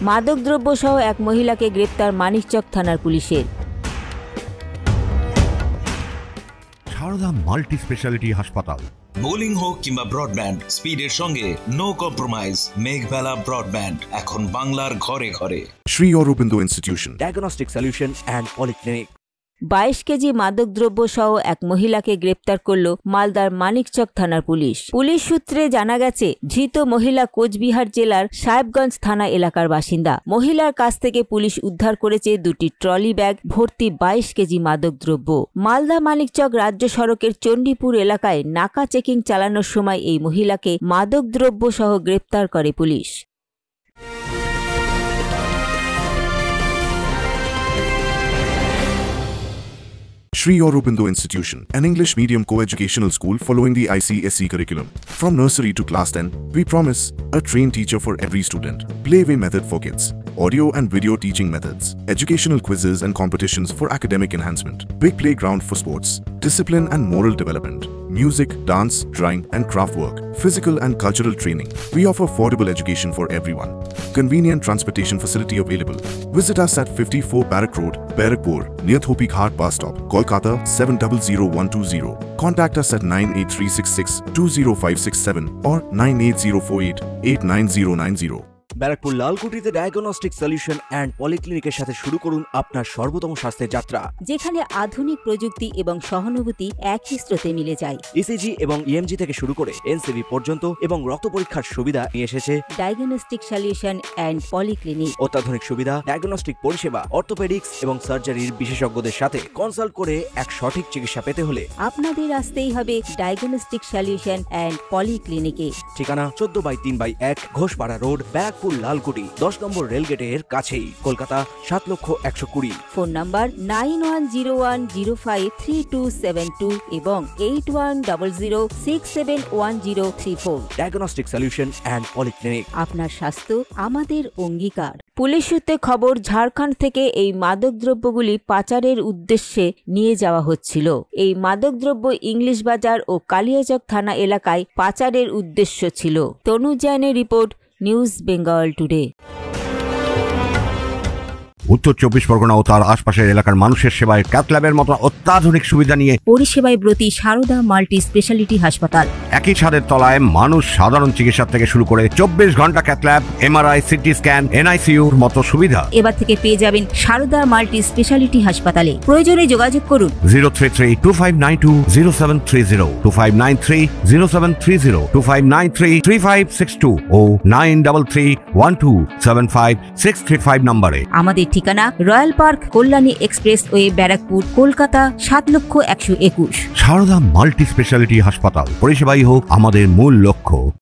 মাদকদ্রব্য সহ এক মহিলাকে গ্রেপ্তার মানিকচক থানার পুলিশের। সারদা মাল্টি স্পেশালিটি হাসপাতাল। বোলিং হোক কিংবা ব্রডব্যান্ড, স্পিডের সঙ্গে নো কম্প্রোমাইজ। মেঘবেলা ব্রডব্যান্ড এখন বাংলার ঘরে ঘরে। Sri Aurobindo Institution, Diagnostic Solution and Polyclinic। 22 KG মাদকদ্রব্য সহ এক মহিলাকে গ্রেপ্তার করল মালদার মানিকচক থানার পুলিশ। পুলিশ সূত্রে জানা গেছে, ধৃত মহিলা কোচবিহার জেলার সাহেবগঞ্জ থানা এলাকার বাসিন্দা। মহিলার কাছ থেকে পুলিশ উদ্ধার করেছে 2টি ট্রলি ব্যাগ ভর্তি 22 কেজি মাদকদ্রব্য। মালদা মানিকচক রাজ্য সড়কের চণ্ডীপুর এলাকায় নাকা চেকিং চালানোর সময় এই মহিলাকে মাদকদ্রব্য সহ গ্রেপ্তার করে police. Sri Aurobindo Institution, an English medium co-educational school following the ICSE curriculum. From nursery to class 10, we promise a trained teacher for every student. Playway method for kids, audio and video teaching methods, educational quizzes and competitions for academic enhancement, big playground for sports, discipline and moral development, music, dance, drawing and craft work, physical and cultural training. We offer affordable education for everyone. Convenient transportation facility available. Visit us at 54 Barrack Road, Barrackpur, near Thopi Ghat bus stop, Kolkata 700120. Contact us at 98366 20567 or 98048 89090. Barrackpore লালকুটিতে diagnostic solution and পলিক্লিনিকের সাথে শুরু করুন আপনার সর্বোত্তম স্বাস্থ্যের যাত্রা, যেখানে আধুনিক প্রযুক্তি এবং সহানুভূতি একই স্রোতে মিলে যায়। ইসিজি এবং ইএমজি থেকে শুরু করে এনসিবি পর্যন্ত এবং রক্ত পরীক্ষার সুবিধা নিয়ে এসেছে ডায়াগনস্টিক সলিউশন অ্যান্ড পলিক্লিনিক। অত্যাধুনিক সুবিধা, ডায়াগনস্টিক পরিষেবা, অর্থোপেডিক্স এবং সার্জারির বিশেষজ্ঞদের সাথে কনসাল্ট করে এক সঠিক চিকিৎসা পেতে হলে আপনাদের আসতেই হবে ডায়াগনস্টিক সলিউশন অ্যান্ড পলিক্লিনিকে। ঠিকানা 14/3/1 ঘোষপাড়া রোড, ব্যারাকপুর লালকুটি, 10 নম্বর রেলগেটের কাছেই, কলকাতা 7,120,000। ফোন নাম্বার 9101053272 এবং 8100671034। Diagnostic solution and polyclinic. আপনার স্বাস্থ্য আমাদের অঙ্গীকার। পুলিশ সূত্রে খবর, ঝাড়খণ্ড থেকে এই মাদকদ্রব্যগুলি পাচারের উদ্দেশ্যে নিয়ে যাওয়া হচ্ছিল। এই মাদকদ্রব্য ইংলিশ বাজার ও কালিয়াচক থানা এলাকায় পাচারের উদ্দেশ্য ছিল। তনু জৈনের রিপোর্ট, নিউজ বেঙ্গল টুডে। উত্তর 24 পরগনা ও তার আশপাশের এলাকার মানুষের সেবায় ক্যাথল্যাবের মতো অত্যাধুনিক সুবিধা নিয়ে পরিষেবায় ব্রতী সারদা মাল্টি স্পেশালিটি হাসপাতাল। একই ছাদের তলায় মানুষ সাধারণ চিকিৎসা থেকে শুরু করে 24 ঘন্টা ক্যাথল্যাব, এমআরআই, সিটি স্ক্যান, এনআইসিইউর মতো সুবিধা এবার থেকে পেয়ে যাবেন সারদা মাল্টি স্পেশালিটি হাসপাতালে। প্রয়োজনে যোগাযোগ করুন 033-2592-0730, 2593-0730, 2593-3562 ও 9331275635 নম্বরে। আমাদের ঠিকানা royal park, Kalyani express way, Barrackpore, Kolkata 7,121,000। Sarada multi speciality হাসপাতাল, পরিষেবাই হোক আমাদের মূল লক্ষ্য।